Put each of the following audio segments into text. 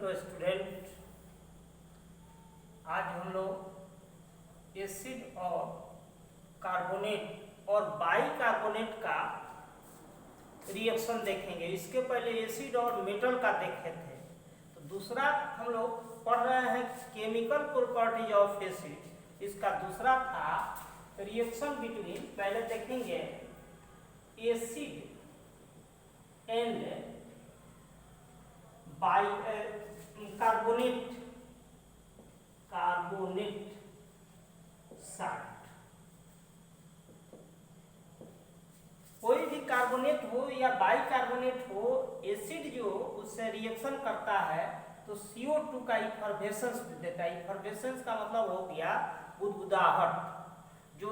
तो स्टूडेंट, आज हम लोग एसिड और कार्बोनेट और बाइकार्बोनेट का रिएक्शन देखेंगे। इसके पहले एसिड और मेटल का देखे थे। तो दूसरा हम लोग पढ़ रहे हैं केमिकल प्रॉपर्टीज ऑफ एसिड। इसका दूसरा था रिएक्शन बिटवीन, पहले देखेंगे एसिड एंड कार्बोनेट साल्ट। कोई भी कार्बोनेट हो या बाइकार्बोनेट हो, एसिड जो उससे रिएक्शन करता है तो CO2 का इफर्वेसेंस देता है। इफर्वेसेंस का मतलब हो गया बुदबुदाहट, जो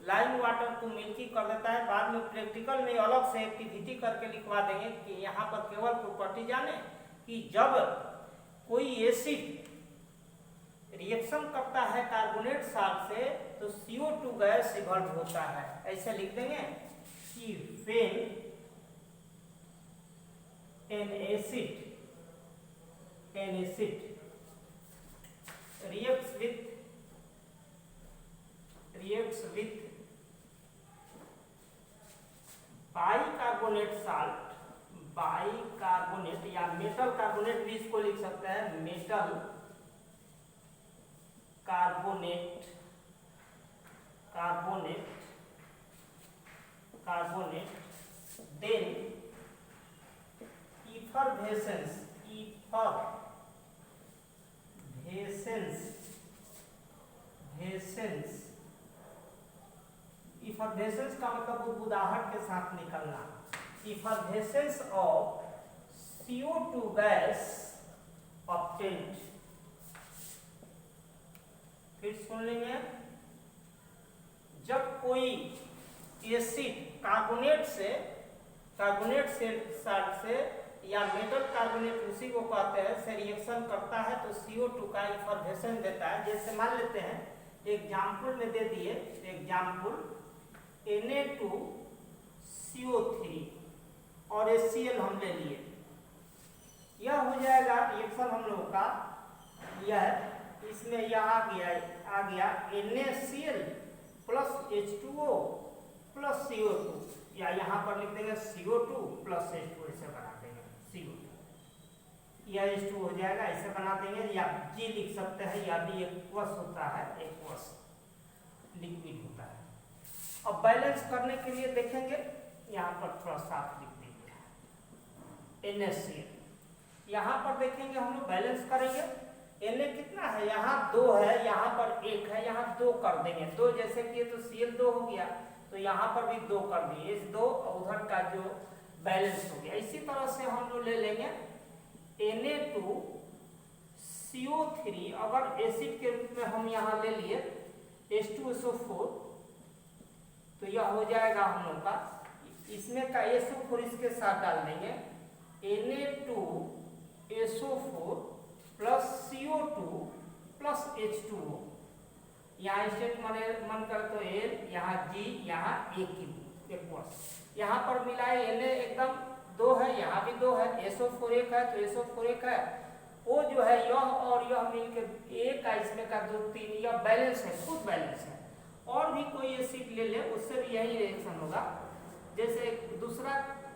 लाइम वाटर को मिल्की कर देता है। बाद में प्रैक्टिकल में अलग से एक्टिविटी करके लिखवा देंगे कि यहाँ पर केवल प्रॉपर्टी जाने कि जब कोई एसिड रिएक्शन करता है कार्बोनेट साल्ट से तो CO2 गैस इवॉल्व होता है। ऐसे लिख देंगे कि when an acid reacts with bicarbonate salt, bicarbonate या मेटल कार्बोनेट भी इसको लिख सकते हैं, मेटल कार्बोनेट then effervescence का मतलब बुदबुदाहट के साथ निकलना। effervescence of CO2 gas obtained। फिर सुन लेंगे, जब कोई एसिड कार्बोनेट से साल्ट से या मेटल कार्बोनेट उसी को कहते हैं से रिएक्शन करता है तो CO2 का इफर्वेसेंस देता है। जैसे मान लेते हैं एग्जाम्पल में दे दिए, एग्जाम्पल Na2CO3 और HCl हम ले लिए। यह हो जाएगा रिएक्शन हम लोगों का, यह इसमें यह आ गया NaCl plus H2O plus CO2, या यहाँ पर लिख देंगे CO2 प्लस H2, ऐसे बना देंगे CO2 या H2 हो जाएगा, ऐसे बना देंगे। या G लिख सकते हैं, या भी एक्वस होता है, एक्वस लिक्विड होता है। अब बैलेंस करने के लिए देखेंगे, यहाँ पर थोड़ा साफ लिख देंगे NaCl। यहाँ पर देखेंगे हम लोग बैलेंस करेंगे। Na कितना है, यहाँ 2 है, यहाँ पर 1 है, यहाँ 2 कर देंगे। 2 जैसे किए तो Cl 2 हो गया, तो यहाँ पर भी 2 कर दिए, इस 2 उधर का जो बैलेंस हो गया। इसी तरह से हम लोग ले लेंगे Na2CO3, अगर एसिड के रूप में हम यहाँ ले लिए H2SO4 तो यह हो जाएगा हम लोग का, इसमें का SO4 इसके साथ डाल देंगे, Na2SO4 plus CO2 plus H2O। यहाँ स्टेट मन कर तो L, यहाँ G, यहाँ एक्वस। यहाँ पर मिलाए Na एकदम 2 है, यहाँ भी 2 है, SO4 1 है तो SO4 1 है। वो जो है यह और यह मिलकर 1 का, इसमें का 2 3, यह बैलेंस है, खुद बैलेंस है। और भी कोई एसिड ले ले उससे भी यही रिएक्शन होगा। जैसे दूसरा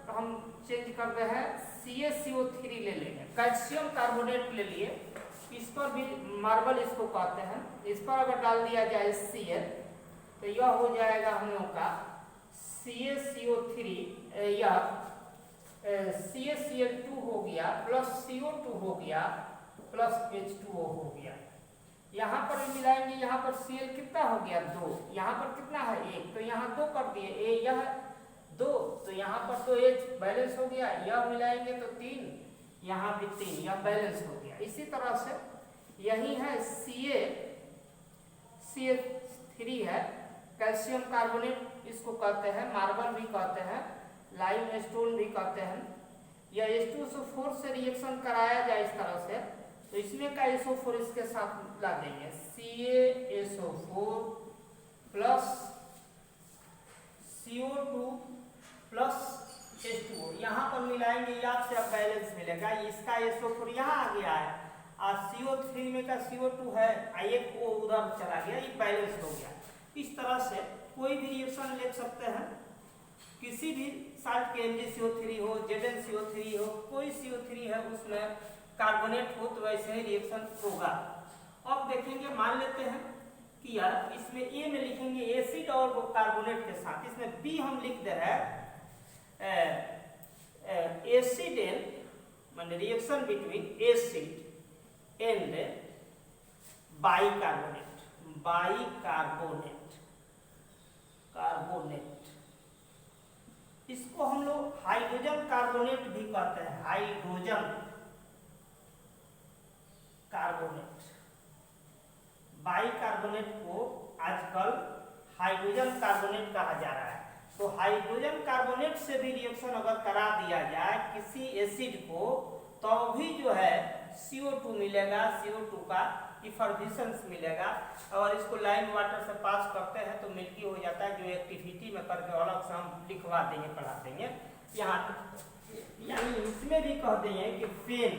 हम चेंज कर रहे हैं, CaCO3 ले लेंगे, कैल्शियम कार्बोनेट ले लिए, इस पर भी मार्बल इसको कहते हैं। इस पर अगर डाल दिया जाए Cl तो यह हो जाएगा हम लोग का CaCO3 या CaCl2 हो गया प्लस CO2 हो गया प्लस H2O हो गया। यहाँ पर भी मिलाएंगे, यहाँ पर Cl कितना हो गया 2, यहाँ पर कितना है 1, तो यहाँ 2 कर दिए, यह 2 तो यहाँ पर तो H बैलेंस हो गया। यह मिलाएंगे तो 3, यहाँ भी 3, यह बैलेंस हो गया। इसी तरह से यही है CaCl3 है, कैल्शियम कार्बोनेट इसको कहते हैं, मार्बल भी कहते हैं, लाइम स्टोन भी कहते हैं। या H2SO4 से रिएक्शन कराया जाए इस तरह से तो इसमें का SO4 इसके साथ ला देंगे, CaSO4 plus CO2 plus H2O यहाँ पर मिलाएंगे, याद से अब बैलेंस मिलेगा। इसका SO4 यहाँ आ गया है और CO3 में का CO2 है, एक O उधर चला गया, ये बैलेंस हो गया। इस तरह से कोई भी रिएक्शन ले सकते हैं, किसी भी साल्ट के MgCO3 हो, ZnCO3 हो, कोई CO3 है उसमें कार्बोनेट हो तो वैसे ही रिएक्शन होगा। अब देखेंगे, मान लेते हैं कि यार इसमें A में लिखेंगे एसिड और कार्बोनेट के साथ, इसमें B हम लिख दे रहे हैं एसिड एंड माने reaction between acid and bicarbonate, carbonate, इसको हम लोग हाइड्रोजन कार्बोनेट भी कहते हैं, हाइड्रोजन कार्बोनेट। बाइकार्बोनेट को आजकल हाइड्रोजन कार्बोनेट कहा जा रहा है। तो हाइड्रोजन कार्बोनेट से भी रिएक्शन अगर करा दिया जाए किसी एसिड को, तो भी जो है CO2 मिलेगा, CO2 का इफर्बिशंस मिलेगा। और इसको लाइम वाटर से पास करते हैं तो मिल्की हो जाता है, जो एक्टिविटी में करके अलग से हम लिखवा देंगे, पढ़ा देंगे यहाँ। यानी इसमें भी कह देंगे कि फेन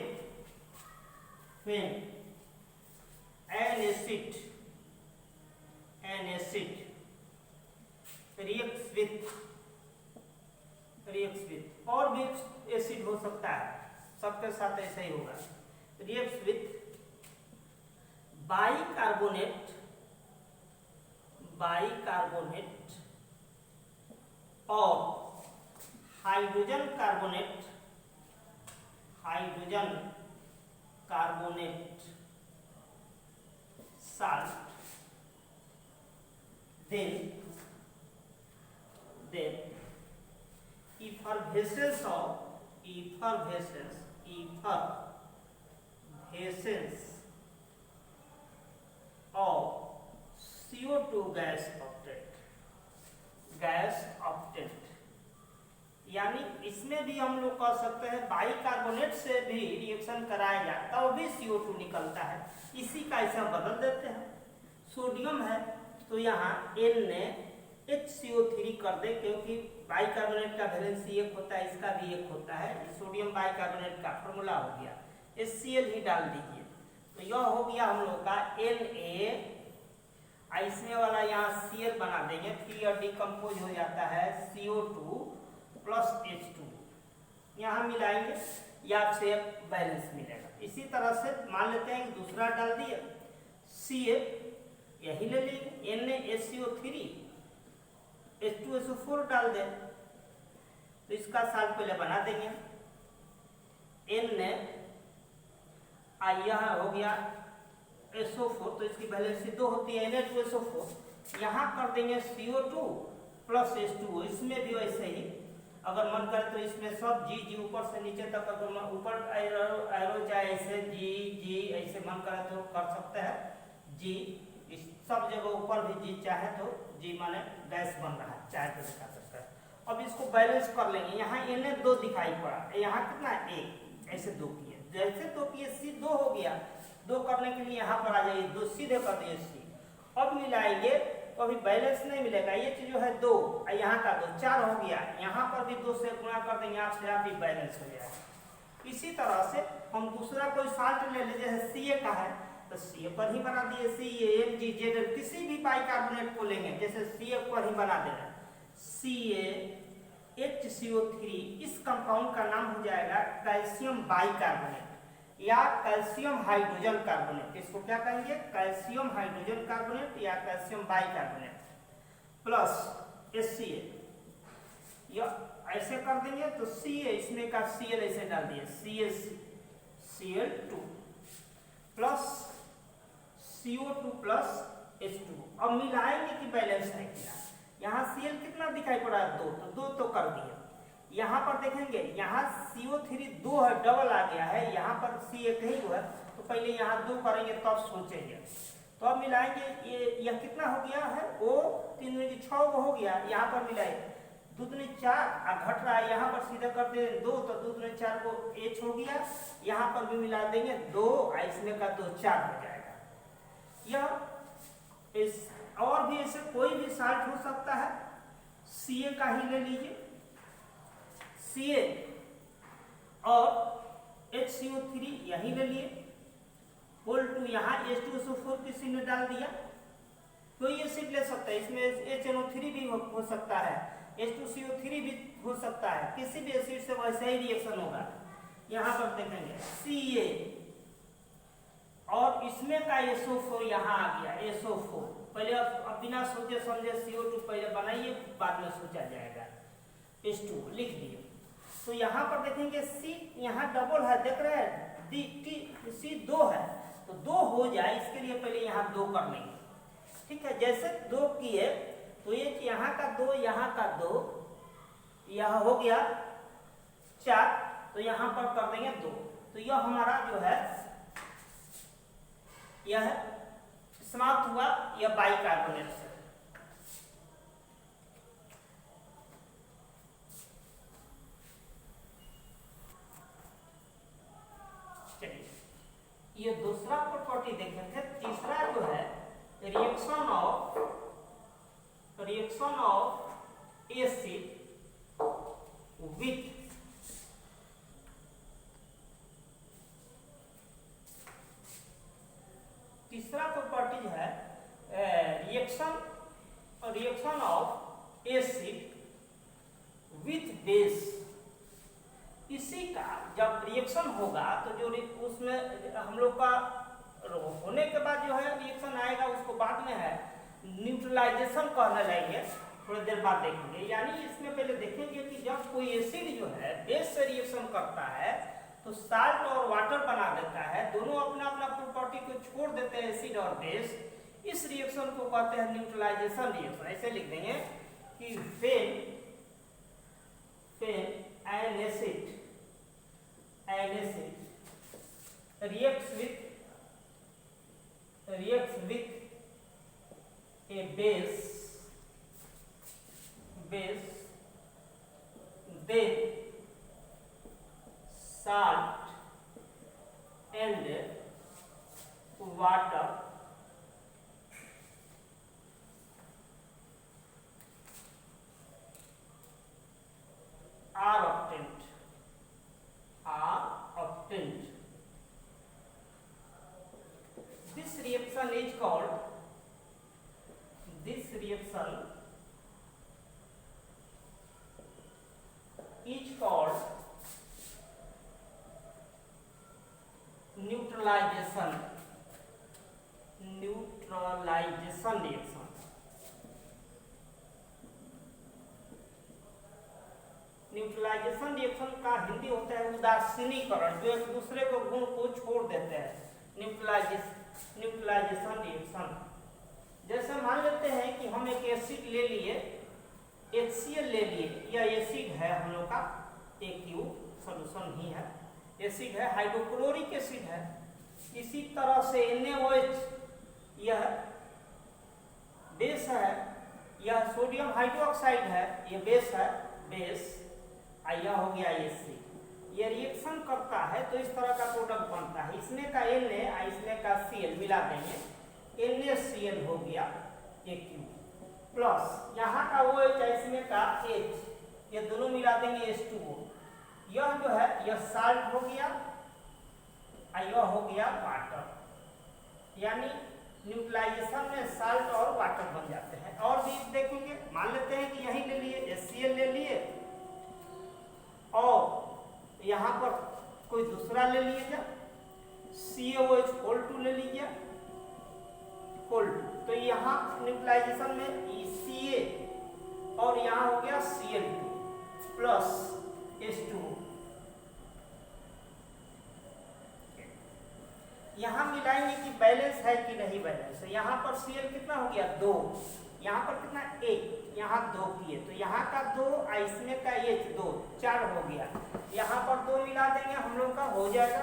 एन एसिड रिएक्ट्स विथ और भी एसिड हो सकता है, सबके साथ ऐसा ही होगा। रिएक्ट्स विथ बाइकार्बोनेट और hydrogen carbonate salt, then effervescence of CO2 gas octet। यानी इसमें भी हम लोग कह सकते हैं बाइकार्बोनेट से भी रिएक्शन कराया जाए तो भी CO2 निकलता है। इसी का ऐसा बदल देते हैं। सोडियम है तो यहाँ NaHCO3 कर दे, क्योंकि बाइकार्बोनेट का वैलेंसी एक होता है, इसका भी एक होता है। सोडियम बाइकार्बोनेट का फॉर्मूला हो गया, HCl ही डाल दीजिए। तो यह हो गया हम लोग का Na, इसमें वाला यहाँ Cl बना देंगे, फिर डिकम्पोज हो जाता है CO2 प्लस H2, यहाँ मिलाएंगे, याद से बैलेंस मिलेगा। इसी तरह से मान लेते हैं कि दूसरा डाल दिया Cl, यही ले लेंगे NaHCO3, H2SO4 डाल दें, तो इसका साल्ट पहले बना देंगे। यह हो गया SO4, तो इसकी वैलेंसी 2 होती है, Na2SO4। यहाँ कर देंगे CO2 प्लस H2O, इसमें भी वैसे ही अगर मन करे तो इसमें सब जी ऊपर से नीचे तक, अगर ऊपर एरो चाहे ऐसे जी ऐसे मन करे तो कर सकते हैं जी, इस सब जगह ऊपर भी जी चाहे तो जी माने गैस बन रहा है, चाहे तो दिखा सकते हैं। अब इसको बैलेंस कर लेंगे। यहाँ Na 2 दिखाई पड़ा, यहाँ कितना 1, ऐसे 2 किए, जैसे 2 किए C 2 हो गया। 2 करने के लिए यहाँ पर आ जाइए, 2 सीधे कर दिए C। अब मिलाएंगे तो अभी बैलेंस नहीं मिलेगा, ये चीज जो है 2, यहाँ का 2, 4 हो गया, यहाँ पर भी 2 से गुणा कर देंगे, आपसे आप भी बैलेंस हो जाएगा। इसी तरह से हम दूसरा कोई साल्ट ले लीजिए, जैसे Ca का है तो Ca पर ही बना दिए, CaMgZn, किसी भी बाइकार्बोनेट को लेंगे, जैसे Ca पर ही बना देना, CaHCO3, इस कंपाउंड का नाम हो जाएगा कैल्शियम बाइकार्बोनेट या कैल्शियम हाइड्रोजन कार्बोनेट। इसको क्या कहेंगे, कैल्शियम हाइड्रोजन कार्बोनेट या कैल्शियम बाइकार्बोनेट प्लस HCl, या ऐसे कर देंगे तो Ca, इसमें का Cl ऐसे डाल दिए, Cl2 plus CO2 plus H2। अब मिलाएंगे कि बैलेंस है क्या। यहाँ Cl कितना दिखाई पड़ा है, 2, तो 2 तो कर दिए। यहाँ पर देखेंगे, यहाँ CO3 2 है, डबल आ गया है, यहाँ पर C एक ही हुआ, तो पहले यहाँ 2 करेंगे तब सोचेंगे। तो अब मिलाएंगे, यह कितना हो गया है, O 3 में 6 हो गया, यहाँ पर मिलाए 2 दूनी 4 घट रहा है, यहाँ पर सीधा कर दे 2, तो 2 दूनी 4 को H हो गया, यहाँ पर भी मिला देंगे 2, इसमें का 2 4 हो जाएगा। यह इस और भी ऐसे कोई भी साल्ट हो सकता है, Ca का ही ले लीजिए, Ca और HCO3 यहीं ले लिए, होल टू यहाँ H2SO4 की चिन्ह डाल दिया। कोई एसिड ले सकता है, इसमें HNO3 भी हो सकता है, H2CO3 भी हो सकता है, किसी भी एसिड से वैसा ही रिएक्शन होगा। यहाँ पर देखेंगे Ca और इसमें का SO4 यहाँ आ गया, SO4। पहले अब बिना सोचे समझे CO2 पहले बनाइए, बाद में सोचा जाएगा। H2 लिख दिए। तो यहाँ पर देखेंगे C यहाँ डबल है, देख रहे हैं, C 2 है, तो 2 हो जाए इसके लिए पहले यहाँ 2 कर लेंगे। ठीक है, जैसे 2 किए तो ये यहाँ का 2, यहाँ का 2, यह हो गया 4, तो यहाँ पर कर देंगे 2। तो यह हमारा जो है यह समाप्त हुआ यह बाइकार्बोनेट से। चलिए ये दूसरा प्रॉपर्टी देखेंगे। तीसरा जो है रिएक्शन ऑफ एसिड विथ तीसरा प्रॉपर्टी है reaction of acid with base. इसी का जब रिएक्शन होगा तो जो उसमें हम लोग का होने के बाद जो है रिएक्शन आएगा, उसको बाद में है न्यूट्रलाइजेशन कहने लगेंगे, थोड़ी देर बाद देखेंगे। यानी इसमें पहले देखेंगे कि जब कोई एसिड जो है बेस से रिएक्शन करता है तो साल्ट और वाटर बना देता है, दोनों अपना अपना प्रॉपर्टी को छोड़ देते हैं एसिड और बेस। इस रिएक्शन को कहते हैं न्यूट्रलाइजेशन रिएक्शन। ऐसे लिख देंगे कि when an acid reacts with a base, then salt and water are obtained. This reaction is called neutralization reaction। Neutralization reaction का हिंदी होता है उदासीनीकरण, जो एक दूसरे को गुण को छोड़ देते हैं। न्यूट्रलाइजेशन रिएक्शन जैसे मान लेते हैं कि हम एक एसिड ले लिए, HCl ले लिए, यह एसिड है हम लोग का, AQ सॉल्यूशन ही है, एसिड है, हाइड्रोक्लोरिक एसिड है। इसी तरह से NaOH यह बेस है, यह सोडियम हाइड्रोक्साइड है, यह बेस है, बेस यह हो गया एसिड। ये रिएक्शन करता है तो इस तरह का प्रोडक्ट बनता है। इसमें का Na इसमें का Cl मिला देंगे, NaCl हो गया AQ प्लस यहाँ का OH इसमें का H, ये दोनों मिला देंगे H2O। यह जो है यह साल्ट हो गया, यह हो गया वाटर। यानी न्यूट्रलाइजेशन में साल्ट और वाटर बन जाते हैं। और भी देखेंगे, मान लेते हैं कि यही ले लिए HCl ले लिए और यहाँ पर कोई दूसरा ले लीजिए, CaOH होल 2 ले लीजिए, होल 2। तो यहाँ न्यूट्रलाइजेशन में Ca और यहाँ हो गया Cl2 प्लस H2O। यहाँ मिलाएंगे कि बैलेंस है कि नहीं बैलेंस है। यहाँ पर Cl कितना हो गया 2, यहाँ पर कितना 1, यहाँ 2 किए तो यहाँ का 2 इसमें का H 2, 4 हो गया। यहाँ पर 2 मिला देंगे हम लोग का, हो जाएगा।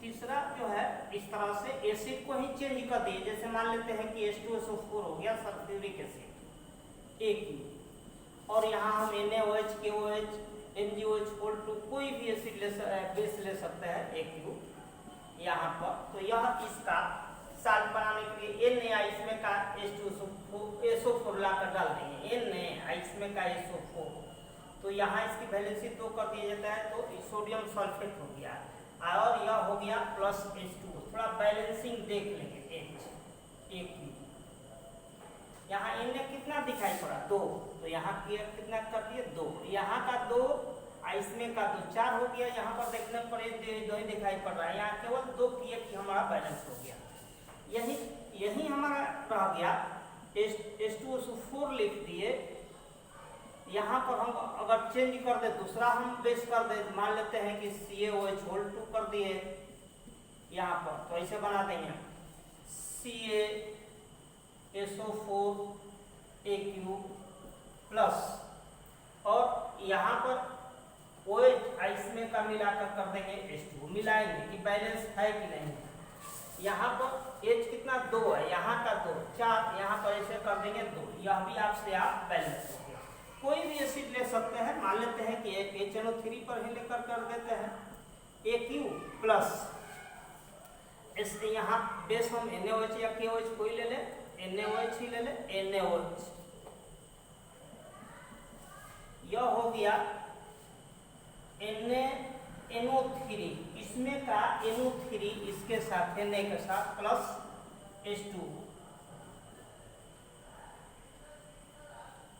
तीसरा जो है इस तरह से एसिड को ही चेंज कर दिए। जैसे मान लेते हैं कि H2SO4 हो गया सल्फ्यूरिक एसिड AQ, और यहाँ हम NaOH KOH MgOH होल 2 कोई भी एसिड बेस ले सकते हैं AQ यहाँ पर। तो यह इसका साल्ट बनाने के लिए Na इसमें का SO4 ला कर डाल देंगे, Na इसमें का SO4, तो यहाँ इसकी वैलेंसी 2 कर दिया जाता है, तो सोडियम सल्फेट हो गया और यह हो गया प्लस H2। थोड़ा बैलेंसिंग देख लेंगे, एक यहाँ Na कितना दिखाई पड़ा 2, तो यहाँ कितना कर दिए 2, यहाँ का 2 इसमें का 2 4 हो गया, यहाँ पर देखने पर 2 ही दिखाई पड़ रहा है, यहाँ केवल 2 किए कि हमारा बैलेंस हो गया। यही हमारा रह गया H2SO4 लिख दिए। यहाँ पर हम अगर चेंज कर दे, दूसरा हम बेस कर दे, मान लेते हैं कि CaOH2 कर दिए यहाँ पर, तो ऐसे बना देंगे CaSO4AQ प्लस, और यहाँ पर OH इसमें का मिलाकर कर देंगे H2, मिलाएंगे कि बैलेंस है कि नहीं। यहाँ पर H कितना 2 है, यहाँ का 2 4, यहाँ पर ऐसे कर देंगे 2, यह भी आपसे आप बैलेंस हो गया। कोई भी एसिड ले सकते हैं, मान लेते हैं कि एक HNO3 पर ही लेकर कर देते हैं AQ प्लस, इससे यहाँ बेस हम NaOH या KOH कोई ले ले, NaOH ही ले ले, NaOH, यह हो गया NaNO3, इसमें का NO3 इसके साथ Na के साथ प्लस H2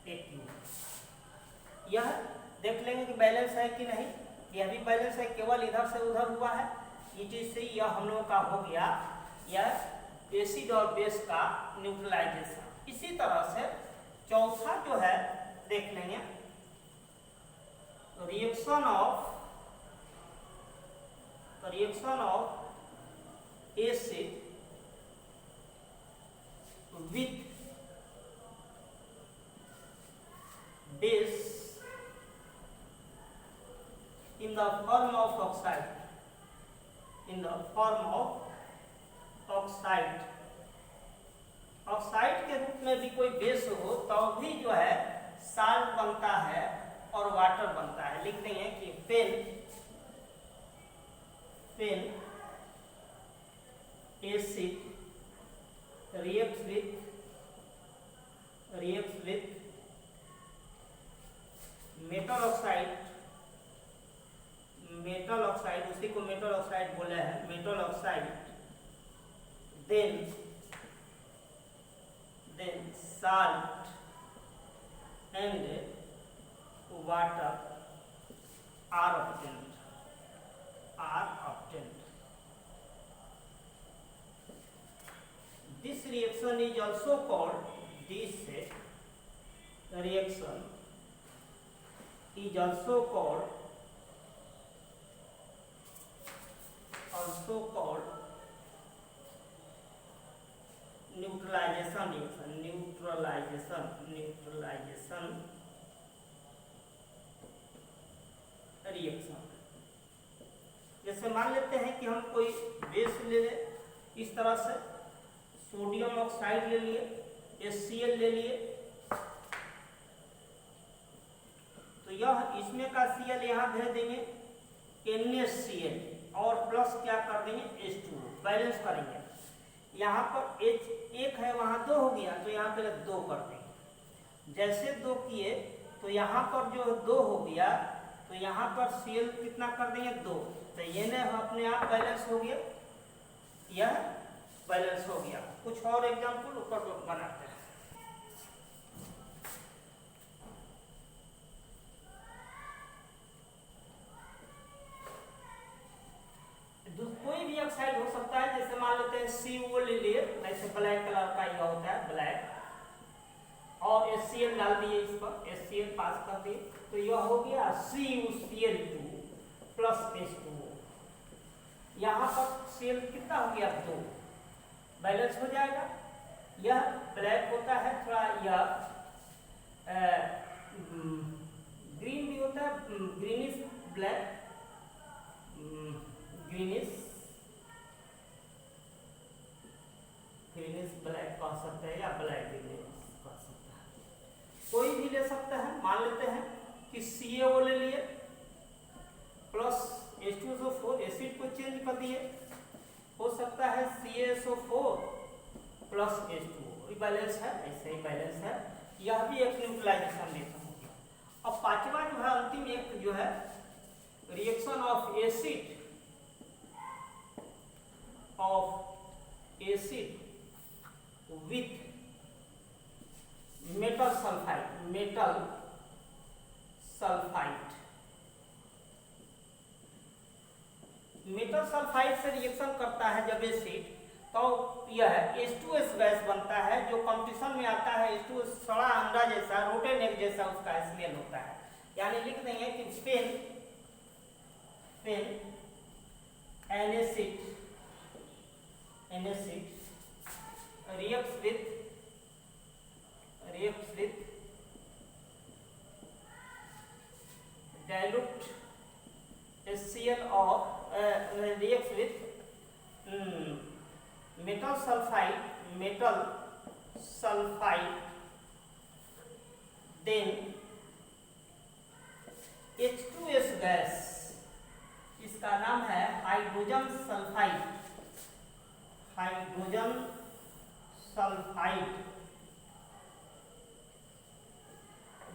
AQ, यह देख लेंगे कि बैलेंस है कि नहीं, यह भी बैलेंस है, केवल इधर से उधर हुआ है, इस से यह हम लोगों का हो गया यह एसिड और बेस का न्यूट्रलाइजेशन। इसी तरह से चौथा जो है देख लेंगे, reaction of acid with base in the form of oxide, oxide के रूप में भी कोई बेस हो तो भी जो है साल्ट बनता है और वाटर बनता है। लिख देंगे कि फेन acid reacts with metal oxide, उसी को मेटल ऑक्साइड बोले हैं, metal oxide, then salt and water are obtained. This reaction is also called neutralization reaction. जैसे मान लेते हैं कि हम कोई बेस ले ले, इस तरह से सोडियम ऑक्साइड ले लिए, HCl ले लिए, तो यह इसमें का Cl यहाँ भेज देंगे NaCl और प्लस क्या कर देंगे H2, बैलेंस करेंगे। यहाँ पर H 1 है, वहाँ 2 हो गया, तो यहाँ पे 2 कर देंगे। जैसे 2 किए तो यहाँ पर जो 2 हो गया, तो यहाँ पर Cl कितना कर देंगे 2, तो ये न अपने आप बैलेंस हो गया, यह बैलेंस हो गया। कुछ और एग्जाम्पल ऊपर बनाते हैं। कोई भी ऑक्साइड हो सकता है, जैसे मान लेते हैं CO ले लिए, ऐसे ब्लैक कलर का यह होता है ब्लैक, और HCl डाल दिए, इस पर HCl पास कर दिए, तो यह हो गया CuCl2 प्लस H2। यहाँ पर Cl कितना हो गया 2, बैलेंस हो जाएगा। यह ब्लैक होता है, थोड़ा यह ग्रीन भी होता है, ग्रीनिश ब्लैक, ग्रीनिश ब्लैक कह सकते हैं या ब्लैक ग्रीनिश कह सकते हैं, कोई भी ले सकते हैं। मान लेते हैं कि CaO ले लिए प्लस H2SO4, एसिड को चेंज कर दिए, हो सकता है CaSO4 बैलेंस है, ऐसे ही बैलेंस है। यह भी एक न्यूट्रलाइजेशन रिएक्शन हो गया। अब पांचवा जो है अंतिम एक जो है reaction of acid with metal sulphide. Metal sulphide से रिएक्शन करता है जब एसिड, तो यह H2S गैस बनता है जो कंपटीशन में आता है। H2S सड़ा अंडा जैसा, रोटेन एग जैसा उसका स्मेल होता है। यानी लिख देंगे कि pen acid reacts with dilute HCl or reacts with metal sulfide, then H2S gas, इसका नाम है hydrogen sulphide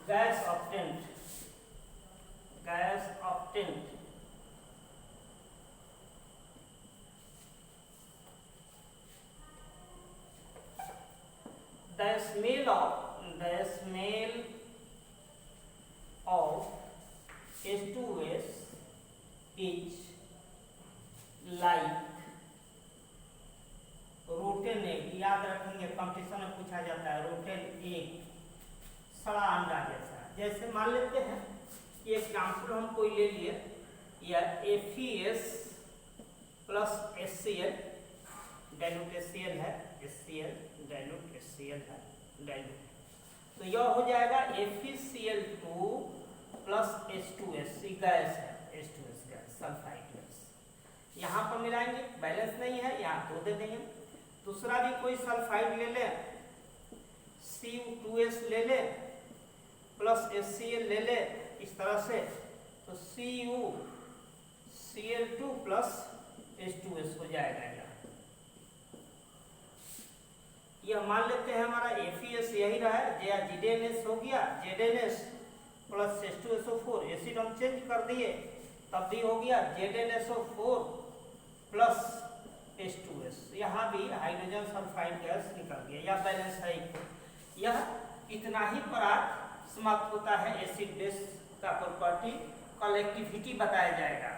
gas obtained the smell of H2S is like rotten egg. याद रखेंगे कंपटीशन में पूछा जाता है, रोटेन एग सड़ा अंडा जैसा। जैसे मान लेते हैं कि एग्जाम्पल हम कोई ले लिए, या FeS plus HCl dilute HCl है, डाइल्यूट, तो यह हो जाएगा FeCl2 प्लस H2S गैस है, H2S गैस सल्फाइड गैस। यहाँ पर मिलाएंगे, बैलेंस नहीं है, यहाँ 2 दे देंगे। दूसरा भी कोई सल्फाइड ले ले, Cu2S ले ले प्लस HCl ले ले, इस तरह से, तो CuCl2 प्लस H2S हो जाएगा। यह मान लेते हैं हमारा FeS यही रहा है, ZnS हो गया, ZnS प्लस H2SO4, एसिड हम चेंज कर दिए तब भी हो गया ZnSO4 प्लस H2S। यहाँ भी हाइड्रोजन सल्फाइड गैस निकल गया, यह बैलेंस है। यह इतना ही पराग समाप्त होता है। एसिड बेस का प्रॉपर्टी कलेक्टिविटी बताया जाएगा।